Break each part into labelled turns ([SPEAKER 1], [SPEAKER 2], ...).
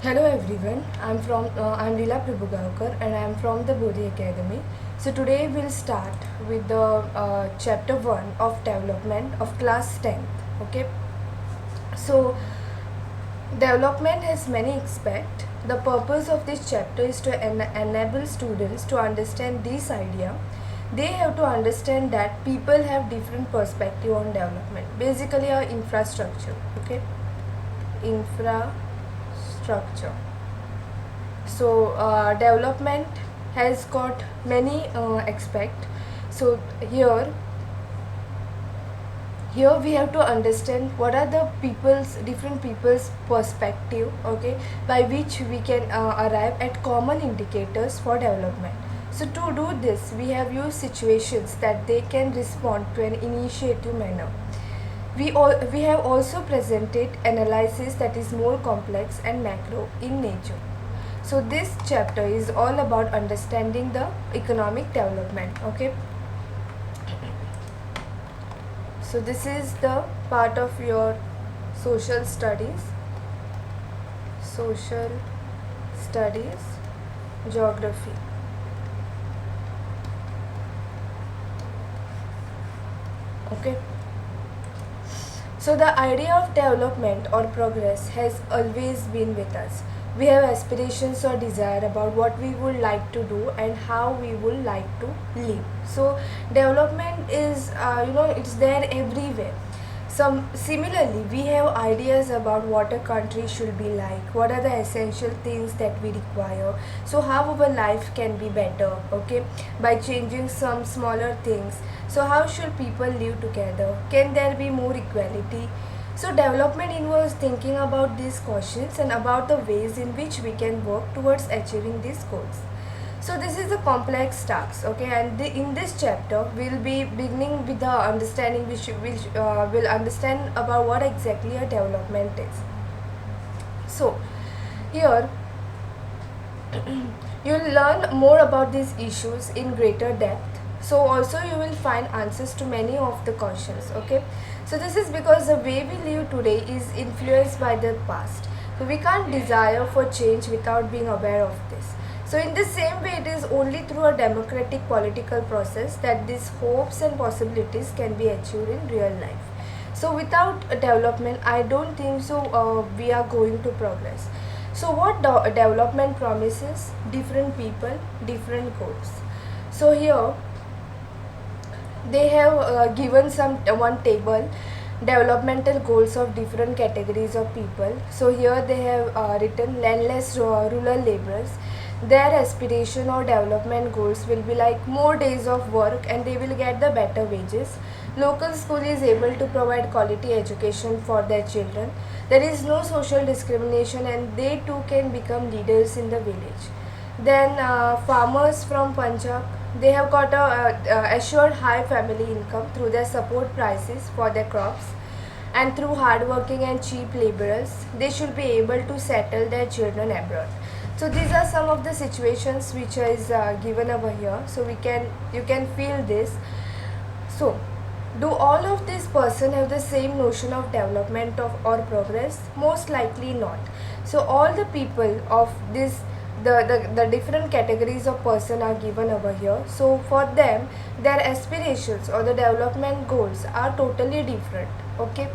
[SPEAKER 1] Hello everyone, I'm relatable and I'm from the Bodhi Academy. So today we'll start with the chapter 1 of development of class 10th. Okay, so development has many aspects. The purpose of this chapter is to enable students to understand this idea. They have to understand that people have different perspective on development. Basically, our infrastructure. Okay, infrastructure. So development has got many aspects. So here we have to understand what are the different people's perspective, okay, by which we can arrive at common indicators for development. So to do this we have used situations that they can respond to an initiative manner. We have also presented analysis that is more complex and macro in nature. So this chapter is all about understanding the economic development. Okay. So this is the part of your social studies, social studies, geography. Okay. So the idea of development or progress has always been with us. We have aspirations or desire about what we would like to do and how we would like to live. So development is, it's there everywhere. Similarly, we have ideas about what a country should be like, what are the essential things that we require, so how our life can be better, okay, by changing some smaller things. So how should people live together? Can there be more equality? So development involves thinking about these questions and about the ways in which we can work towards achieving these goals. So this is a complex task, okay, and in this chapter we'll be beginning with the understanding which will understand about what exactly a development is. So here you'll learn more about these issues in greater depth. So also you will find answers to many of the questions, okay. So this is because the way we live today is influenced by the past. So we can't desire for change without being aware of this. So in the same way, it is only through a democratic political process that these hopes and possibilities can be achieved in real life. So without a development, I don't think so we are going to progress. So what development promises? Different people, different goals. So here they have given some one table developmental goals of different categories of people. So here they have written landless rural laborers. Their aspiration or development goals will be like more days of work and they will get the better wages. Local school is able to provide quality education for their children. There is no social discrimination and they too can become leaders in the village. Then farmers from Punjab, they have got a assured high family income through their support prices for their crops, and through hardworking and cheap laborers they should be able to settle their children abroad. So these are some of the situations which is given over here. So you can feel this. So do all of these person have the same notion of development of or progress? Most likely not. So all the people of this the different categories of person are given over here. So for them their aspirations or the development goals are totally different. Okay.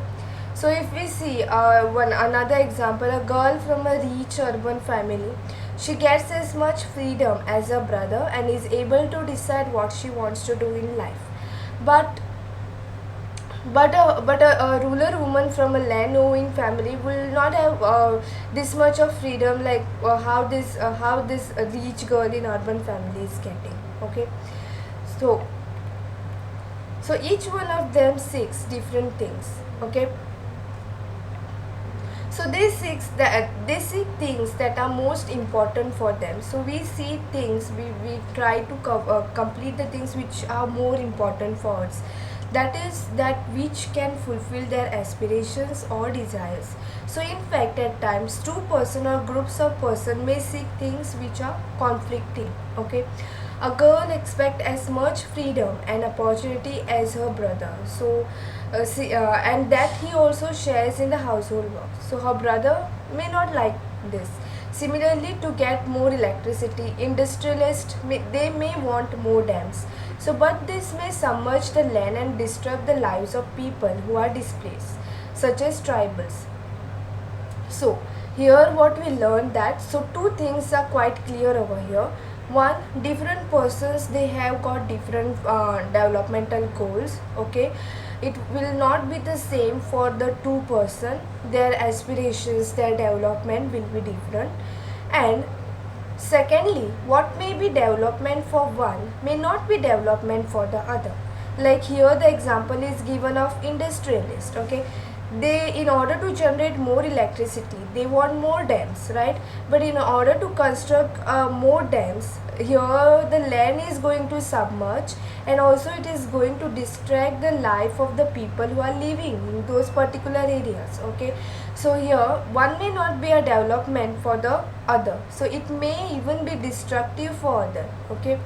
[SPEAKER 1] So if we see one another example, a girl from a rich urban family, she gets as much freedom as her brother and is able to decide what she wants to do in life. But a rural woman from a land owning family will not have this much of freedom like how this rich girl in urban family is getting. Okay. So each one of them seeks different things. Okay. So they seek things that are most important for them. So we see things, we try to complete the things which are more important for us, that is that which can fulfill their aspirations or desires. So in fact at times two person or groups of person may seek things which are conflicting. Okay. A girl expect as much freedom and opportunity as her brother. So and that he also shares in the household work. So her brother may not like this. Similarly, to get more electricity, industrialists they may want more dams. So, but this may submerge the land and disturb the lives of people who are displaced, such as tribals. So here what we learned that, so two things are quite clear over here. One, different persons they have got different developmental goals. Okay, it will not be the same for the two person. Their aspirations, their development will be different. And secondly, what may be development for one may not be development for the other. Like here the example is given of industrialist. Okay, they, in order to generate more electricity, they want more dams, right? But in order to construct more dams, here the land is going to submerge, and also it is going to distract the life of the people who are living in those particular areas. Okay, so here one may not be a development for the other, so it may even be destructive for other. Okay,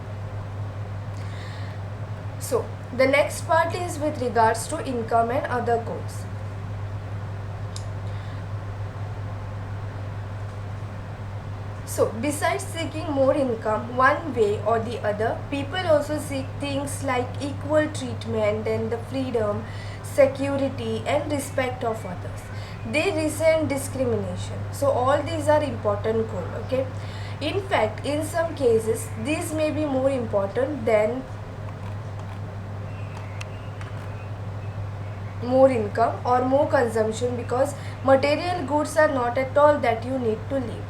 [SPEAKER 1] so the next part is with regards to income and other goals. So, besides seeking more income one way or the other, people also seek things like equal treatment and the freedom, security and respect of others. They resent discrimination. So, all these are important goals. Okay. In fact, in some cases, these may be more important than more income or more consumption, because material goods are not at all that you need to live.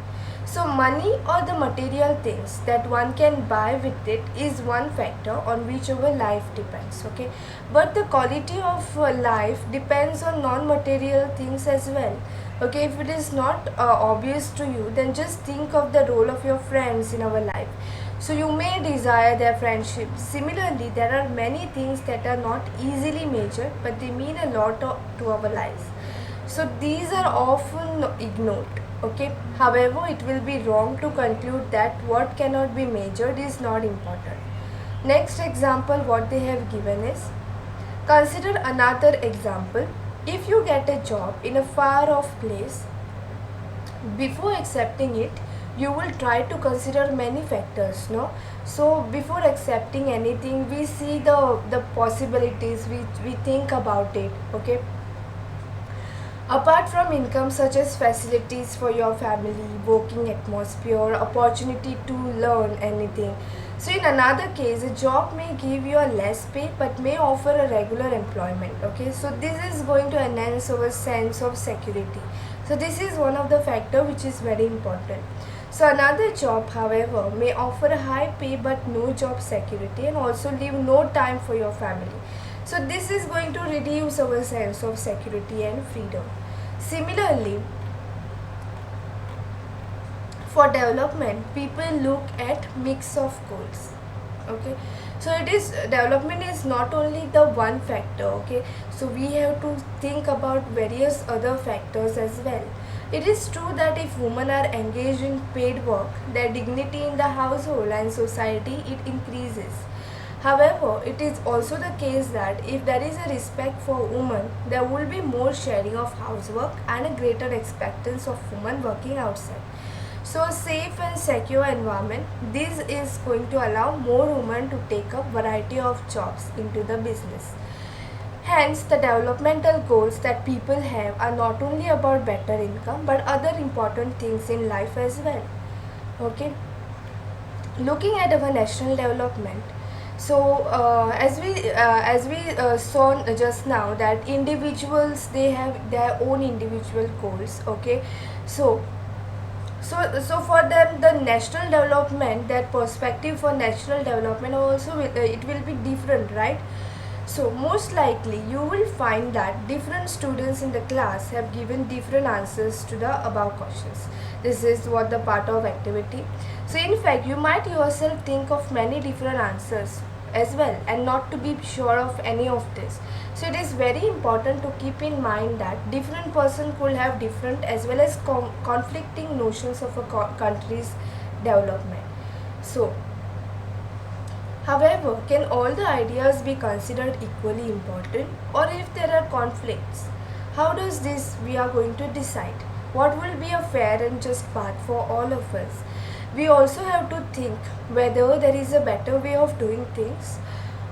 [SPEAKER 1] So money or the material things that one can buy with it is one factor on which our life depends. Okay, but the quality of life depends on non-material things as well. Okay, if it is not obvious to you, then just think of the role of your friends in our life. So you may desire their friendship. Similarly, there are many things that are not easily measured, but they mean a lot to our lives. So these are often ignored. Okay, however, it will be wrong to conclude that what cannot be measured is not important. Next example what they have given is, consider another example. If you get a job in a far off place, before accepting it you will try to consider many factors, no? So before accepting anything, we see the possibilities, we think about it. Okay, apart from income such as facilities for your family, working atmosphere, opportunity to learn anything. So in another case, a job may give you a less pay but may offer a regular employment. Okay, so this is going to enhance our sense of security. So this is one of the factor which is very important. So another job, however, may offer a high pay but no job security, and also leave no time for your family. So this is going to reduce our sense of security and freedom. Similarly, for development, people look at mix of goals. Okay, so it is, development is not only the one factor. Okay, so we have to think about various other factors as well. It is true that if women are engaged in paid work, their dignity in the household and society it increases. However, it is also the case that if there is a respect for women, there will be more sharing of housework and a greater acceptance of women working outside. So a safe and secure environment, this is going to allow more women to take up variety of jobs into the business. Hence, the developmental goals that people have are not only about better income but other important things in life as well. Okay, looking at our national development. So as we saw just now that individuals they have their own individual goals. Okay, so for them the national development, their perspective for national development also it will be different, right? So most likely you will find that different students in the class have given different answers to the above questions. This is what the part of activity. So in fact you might yourself think of many different answers as well and not to be sure of any of this. So it is very important to keep in mind that different person could have different as well as conflicting notions of a country's development. So however, can all the ideas be considered equally important, or if there are conflicts, how does this we are going to decide? what will be a fair and just path for all of us. We also have to think whether there is a better way of doing things,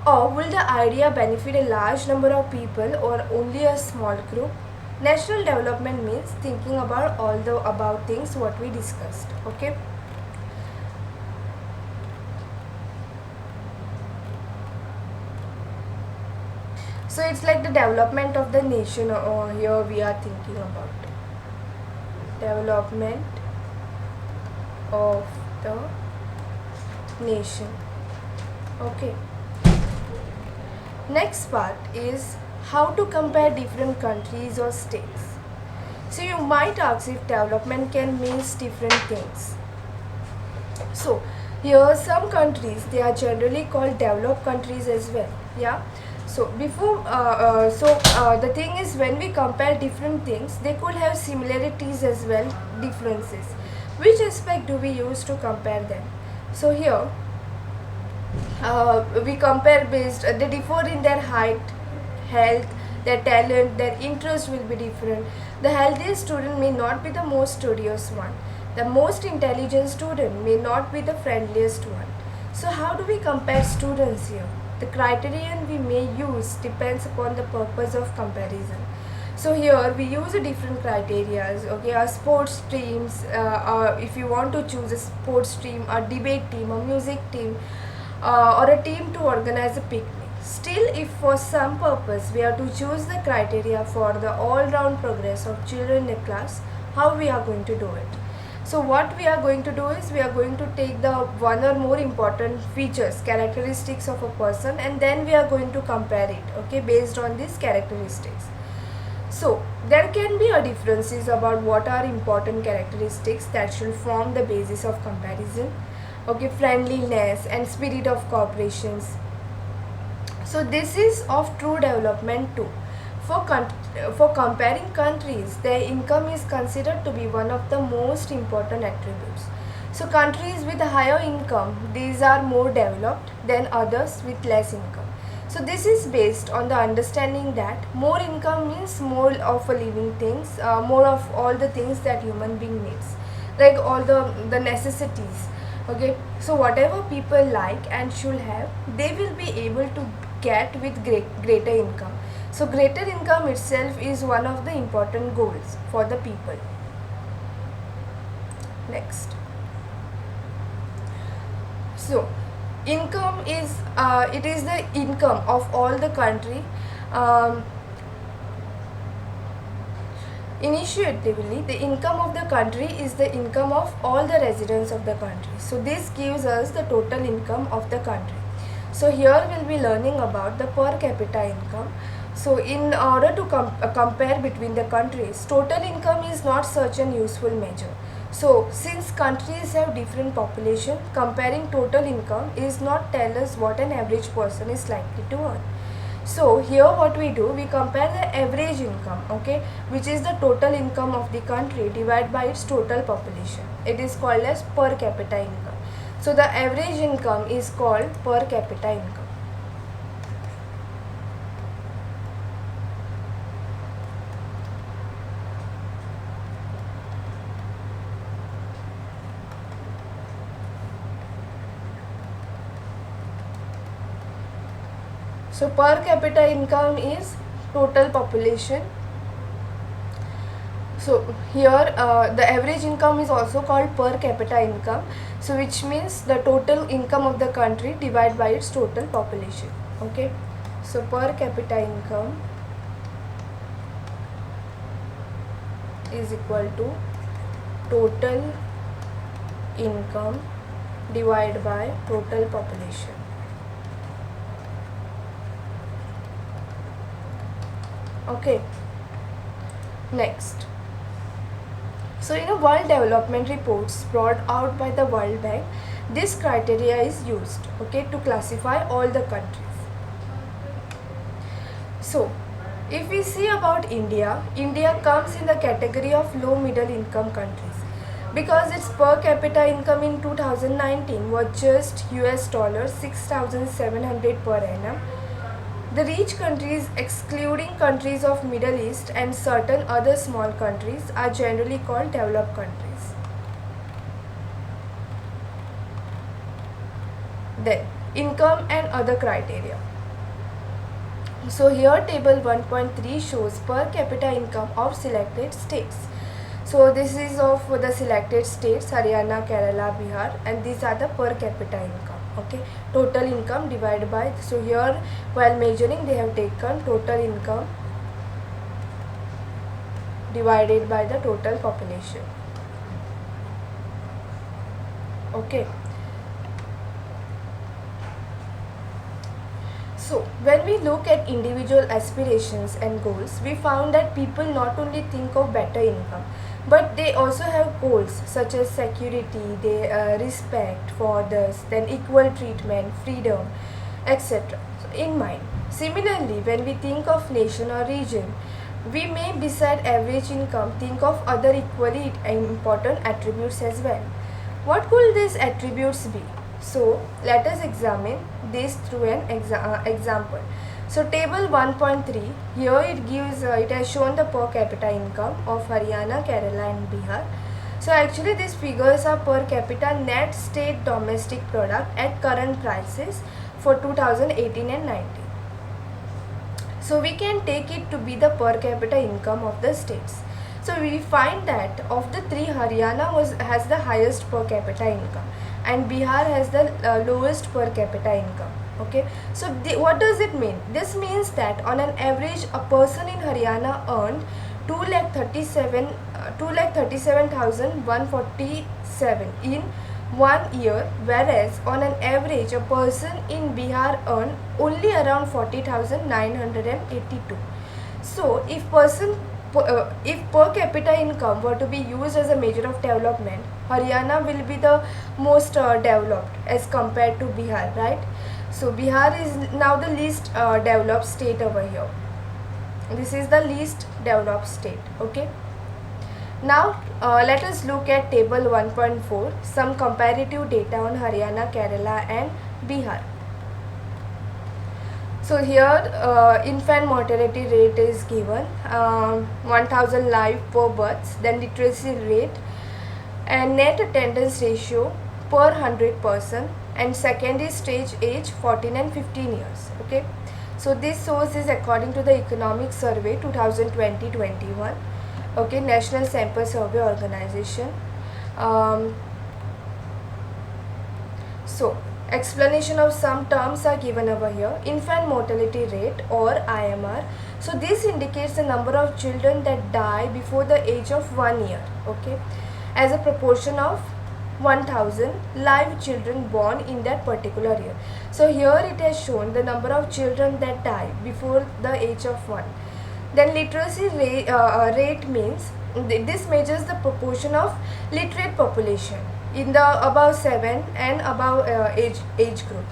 [SPEAKER 1] or will the idea benefit a large number of people or only a small group. National development means thinking about all the about things what we discussed. Okay. So it's like the development of the nation. Here we are thinking about development of the nation. Okay. Next part is how to compare different countries or states. So you might ask if development can mean different things. So here some countries, they are generally called developed countries as well. Yeah. So the thing is, when we compare different things, they could have similarities as well, differences. Which aspect do we use to compare them? So here we compare based, they differ in their height, health, their talent, their interest will be different. The healthiest student may not be the most studious one. The most intelligent student may not be the friendliest one. So how do we compare students here? The criterion we may use depends upon the purpose of comparison. So here we use a different criteria. Okay, our sports teams, if you want to choose a sports team, a debate team, a music team, or a team to organize a picnic. Still, if for some purpose we are to choose the criteria for the all-round progress of children in a class, how we are going to do it? So what we are going to do is we are going to take the one or more important features, characteristics of a person, and then we are going to compare it, okay, based on these characteristics. So there can be a differences about what are important characteristics that should form the basis of comparison. Okay, friendliness and spirit of cooperations. So this is of true development too. For comparing countries, their income is considered to be one of the most important attributes. So countries with a higher income, these are more developed than others with less income. So this is based on the understanding that more income means more of a living things, more of all the things that human being needs, like all the necessities. Okay, so whatever people like and should have, they will be able to get with greater income. So greater income itself is one of the important goals for the people. Next. So income is it is the income of all the country. Initiatively, the income of the country is the income of all the residents of the country. So this gives us the total income of the country. So here we'll be learning about the per capita income. So in order to compare between the countries, total income is not such an useful measure. So since countries have different population, comparing total income is not tell us what an average person is likely to earn. So here what we do, we compare the average income, okay, which is the total income of the country divided by its total population. It is called as per capita income. So the average income is called per capita income. So per capita income is total population. So here the average income is also called per capita income. So which means the total income of the country divided by its total population. Okay. So per capita income is equal to total income divided by total population. Okay. Next. So in a World Development Reports brought out by the World Bank, this criteria is used, okay, to classify all the countries. So if we see about India, India comes in the category of low middle income countries because its per capita income in 2019 was just $6,700 per annum. The rich countries, excluding countries of Middle East and certain other small countries, are generally called developed countries. Then, income and other criteria. So here table 1.3 shows per capita income of selected states. So this is of the selected states, Haryana, Kerala, Bihar, and these are the per capita income. Okay, total income divided by, so here while measuring they have taken total income divided by the total population. Okay. So, when we look at individual aspirations and goals, we found that people not only think of better income, but they also have goals such as security, they respect for others, then equal treatment, freedom, etc. So, in mind. Similarly, when we think of nation or region, we may beside average income think of other equally important attributes as well. What could these attributes be? So let us examine this through an example. So table 1.3, here it has shown the per capita income of Haryana, Kerala and Bihar. So actually these figures are per capita net state domestic product at current prices for 2018 and 19. So we can take it to be the per capita income of the states. So we find that of the three, Haryana has the highest per capita income and Bihar has the lowest per capita income. Okay, so what does it mean? This means that on an average a person in Haryana earned 2,37,147 in 1 year, whereas on an average a person in Bihar earned only around 40,982. So if per capita income were to be used as a measure of development, Haryana will be the most developed as compared to Bihar, right? So Bihar is now the least developed state over here. This is the least developed state. Okay. Now let us look at table 1.4, some comparative data on Haryana, Kerala and Bihar. So here infant mortality rate is given, 1000 live per births, then literacy rate and net attendance ratio per 100%, and secondary stage age 14 and 15 years. Okay, so this source is according to the Economic Survey 2020-21. Okay, National Sample Survey Organization. So explanation of some terms are given over here. Infant mortality rate or IMR. So this indicates the number of children that die before the age of 1 year. Okay, as a proportion of 1000 live children born in that particular year. So here it has shown the number of children that die before the age of 1. Then literacy rate means this measures the proportion of literate population in the above 7 and above age group.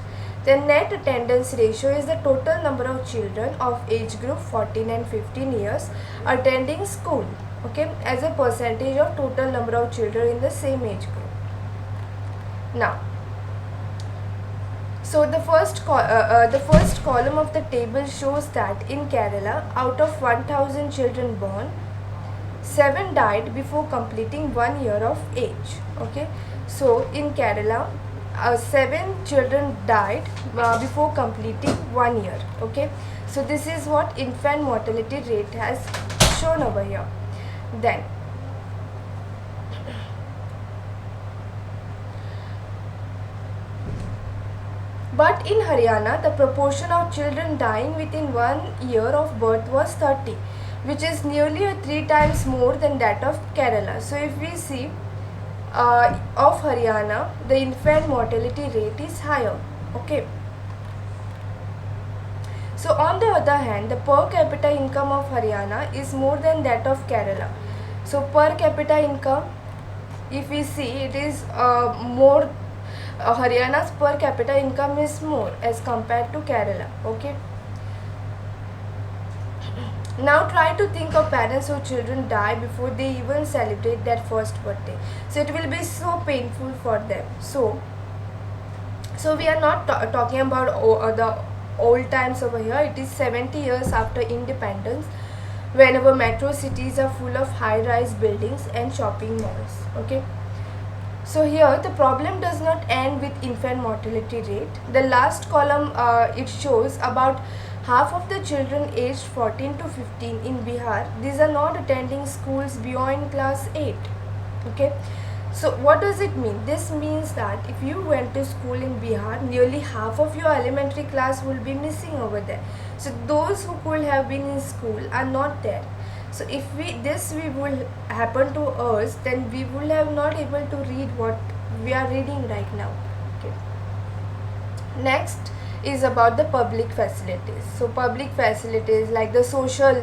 [SPEAKER 1] Then net attendance ratio is the total number of children of age group 14 and 15 years attending school, okay, as a percentage of total number of children in the same age group. Now, so the first column of the table shows that in Kerala, out of 1000 children born, 7 died before completing 1 year of age. Okay, so in Kerala, 7 children died before completing 1 year. Okay, so this is what infant mortality rate has shown over here. Then but in Haryana, the proportion of children dying within 1 year of birth was 30, which is nearly 3 times more than that of Kerala. So if we see of Haryana, the infant mortality rate is higher. Okay. So on the other hand, the per capita income of Haryana is more than that of Kerala. So per capita income, if we see, it is more. Haryana's per capita income is more as compared to Kerala. Okay. Now try to think of parents whose children die before they even celebrate their first birthday. So it will be so painful for them. So we are not talking about the old times over here. It is 70 years after independence, whenever metro cities are full of high-rise buildings and shopping malls. Okay. So here the problem does not end with infant mortality rate. The last column it shows about half of the children aged 14 to 15 in Bihar, these are not attending schools beyond class 8. Okay. So what does it mean? This means that if you went to school in Bihar, nearly half of your elementary class will be missing over there. So those who could have been in school are not there. So if we will happen to us, then we will have not able to read what we are reading right now. Okay. Next is about the public facilities. So public facilities like the social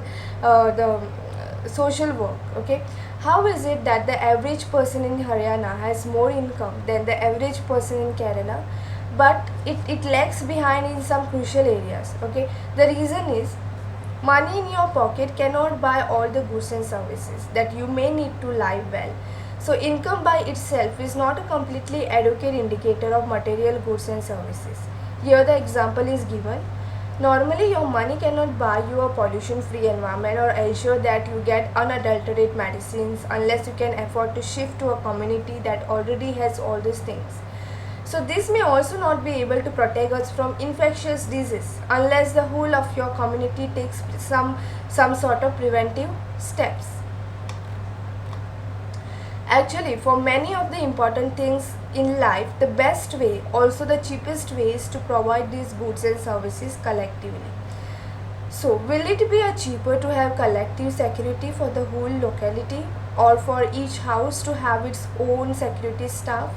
[SPEAKER 1] work. Okay. How is it that the average person in Haryana has more income than the average person in Kerala, but it lags behind in some crucial areas? Okay. The reason is money in your pocket cannot buy all the goods and services that you may need to live well. So income by itself is not a completely adequate indicator of material goods and services. Here the example is given. Normally your money cannot buy you a pollution-free environment or ensure that you get unadulterated medicines unless you can afford to shift to a community that already has all these things. So this may also not be able to protect us from infectious disease unless the whole of your community takes some sort of preventive steps. Actually, for many of the important things in life, the best way, also the cheapest way, is to provide these goods and services collectively. So, will it be cheaper to have collective security for the whole locality, or for each house to have its own security staff?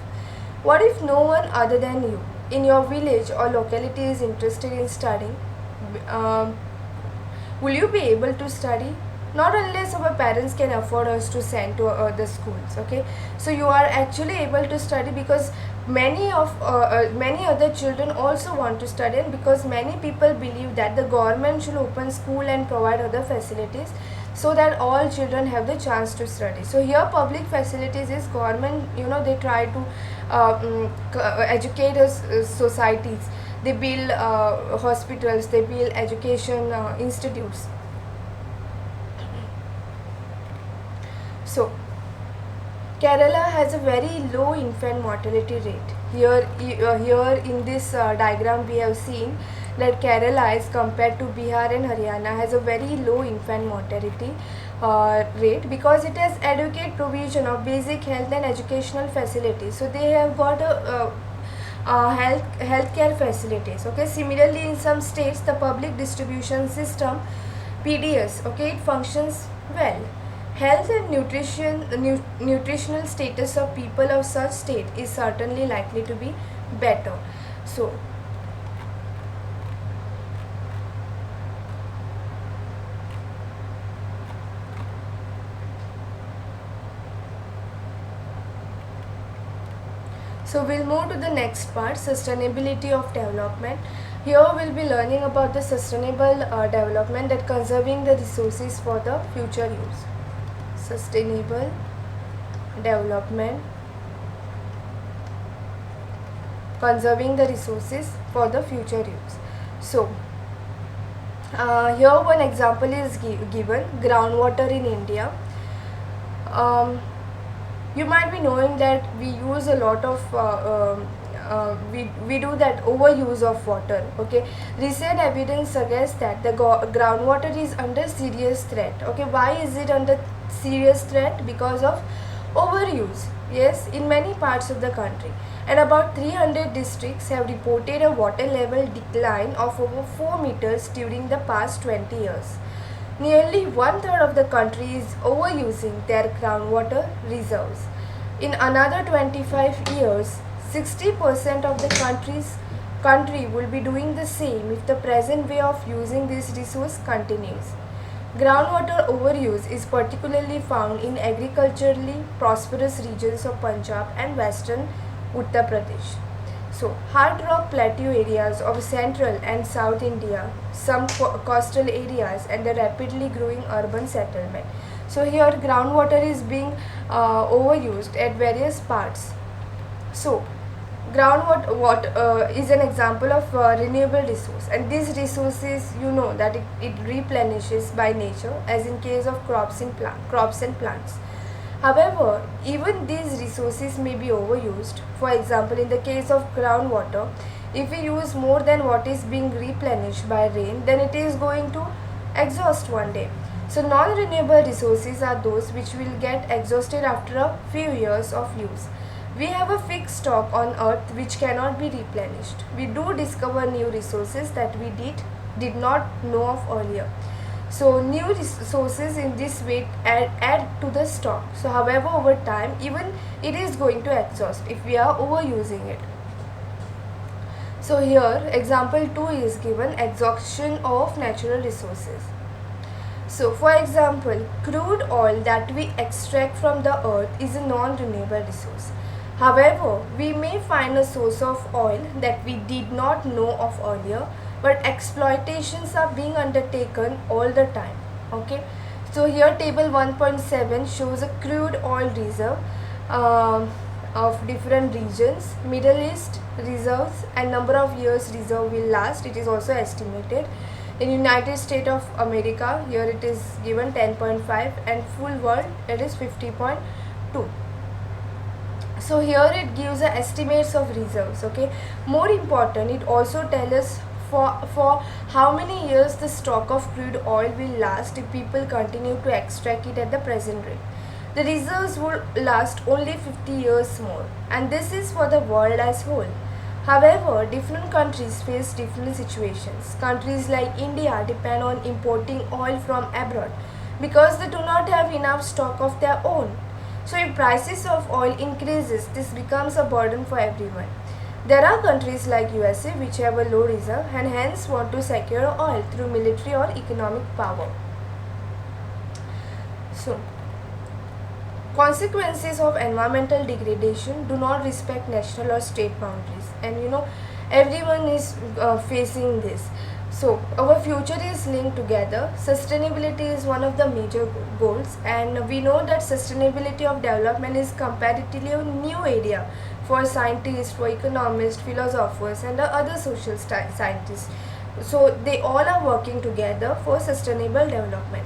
[SPEAKER 1] What if no one other than you in your village or locality is interested in studying? Will you be able to study? Not unless our parents can afford us to send to other schools. Okay, so you are actually able to study because many other children also want to study, and because many people believe that the government should open school and provide other facilities so that all children have the chance to study. So here public facilities is government, they try to educate us societies. They build hospitals, they build education institutes. So Kerala has a very low infant mortality rate. Here in this diagram we have seen that Kerala, as compared to Bihar and Haryana, has a very low infant mortality rate because it has adequate provision of basic health and educational facilities. So they have got a healthcare facilities. Okay. Similarly, in some states, the public distribution system (PDS), okay, it functions well. Health and nutritional status of people of such state is certainly likely to be better. So we'll move to the next part, sustainability of development. Here we'll be learning about the sustainable development, that conserving the resources for the future use. Sustainable development, conserving the resources for the future use. So here one example is given, groundwater in India. You might be knowing that we use a lot of we do that overuse of water. Okay, recent evidence suggests that the groundwater is under serious threat. Okay, why is it under serious threat? Because of overuse. Yes, in many parts of the country, and about 300 districts have reported a water level decline of over 4 meters during the past 20 years. Nearly one-third of the country is overusing their groundwater reserves. In another 25 years, 60% of the country will be doing the same if the present way of using this resource continues. Groundwater overuse is particularly found in agriculturally prosperous regions of Punjab and western Uttar Pradesh. So, hard rock plateau areas of central and south India, some coastal areas, and the rapidly growing urban settlement. So, here groundwater is being overused at various parts. So, Groundwater is an example of renewable resource, and these resources, you know that it replenishes by nature, as in case of crops and plants. However, even these resources may be overused. For example, in the case of groundwater, if we use more than what is being replenished by rain, then it is going to exhaust one day. So non-renewable resources are those which will get exhausted after a few years of use. We have a fixed stock on earth which cannot be replenished. We do discover new resources that we did not know of earlier. So new resources in this way add to the stock. So however, over time, even it is going to exhaust if we are overusing it. So here example 2 is given, exhaustion of natural resources. So for example, crude oil that we extract from the earth is a non-renewable resource. However, we may find a source of oil that we did not know of earlier, but exploitations are being undertaken all the time. Okay, so here table 1.7 shows a crude oil reserve of different regions, Middle East reserves, and number of years reserve will last. It is also estimated. In United States of America, here it is given 10.5, and full world it is 50.2. So here it gives the estimates of reserves. Okay, more important, it also tells us for how many years the stock of crude oil will last if people continue to extract it at the present rate. The reserves will last only 50 years more, and this is for the world as whole. However, different countries face different situations. Countries like India depend on importing oil from abroad because they do not have enough stock of their own. So if prices of oil increases, this becomes a burden for everyone. There are countries like USA which have a low reserve and hence want to secure oil through military or economic power. So, consequences of environmental degradation do not respect national or state boundaries, and everyone is facing this. So our future is linked together. Sustainability is one of the major goals, and we know that sustainability of development is comparatively a new area for scientists, for economists, philosophers, and the other social scientists. So they all are working together for sustainable development.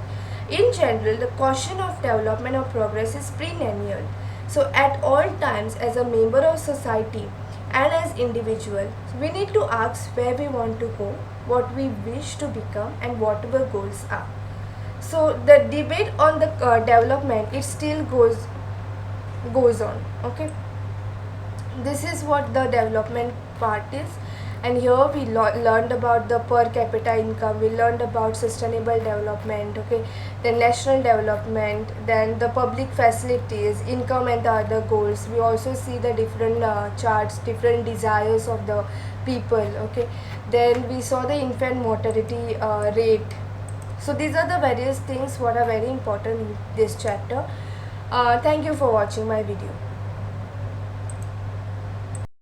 [SPEAKER 1] In general, the question of development or progress is perennial. So at all times, as a member of society and as individual, we need to ask where we want to go, what we wish to become, and what our goals are. So the debate on the development, it still goes on. Okay, this is what the development part is, and here we learned about the per capita income, we learned about sustainable development, okay, then national development, then the public facilities, income, and the other goals. We also see the different charts, different desires of the people. Okay, then we saw the infant mortality rate. So these are the various things what are very important in this chapter. Thank you for watching my video.